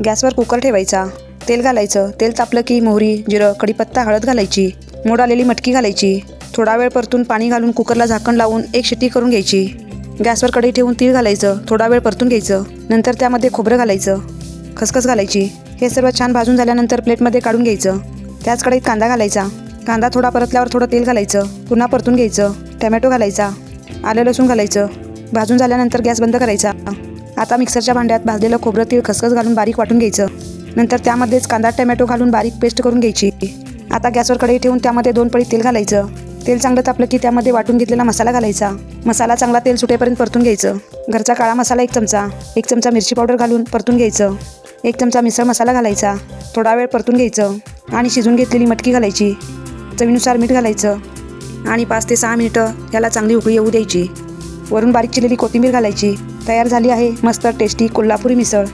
गॅसवर कुकर ठेवायचा, तेल घालायचं. तेल तापलं की मोहरी, जिरं, कढीपत्ता, हळद घालायची. मोड आलेली मटकी घालायची. थोडा वेळ परतून पाणी घालून कुकरला झाकण लावून एक शिट्टी करून घ्यायची. गॅसवर कढई ठेवून तीळ घालायचं. थोडा वेळ परतून घ्यायचं. नंतर त्यामध्ये खोबरं घालायचं, खसखस घालायची. हे सर्व छान भाजून झाल्यानंतर प्लेटमध्ये काढून घ्यायचं. त्याच कढईत कांदा घालायचा. कांदा थोडा परतल्यावर थोडं तेल घालायचं. पुन्हा परतून घ्यायचं. टमॅटो घालायचा. आलं लसूण घालायचं. भाजून झाल्यानंतर गॅस बंद करायचा. आता मिक्सरच्या भांड्यात भाजलेलं खोबरं, तीळ, खसखस घालून बारीक वाटून घ्यायचं. नंतर त्यामध्येच कांदा टमॅटो घालून बारीक पेस्ट करून घ्यायची. आता गॅसवर कढई ठेवून त्यामध्ये 2 पळी तेल घालायचं. तेल चांगलं तापलं की त्यामध्ये वाटून घेतलेला मसाला घालायचा. मसाला चांगला तेल सुटेपर्यंत परतून घ्यायचं. घरचा काळा मसाला 1 चमचा, 1 चमचा मिरची पावडर घालून परतून घ्यायचं. 1 चमचा मिसळ मसाला घालायचा. थोडा वेळ परतून घ्यायचं आणि शिजून घेतलेली मटकी घालायची. चवीनुसार मीठ घालायचं आणि 5 ते 6 मिनिटं याला चांगली उकळी येऊ द्यायची. वरून बारीक चिरलेली कोथिंबीर घालायची. तयार झाली आहे मस्त टेस्टी कोल्हापुरी मिसळ.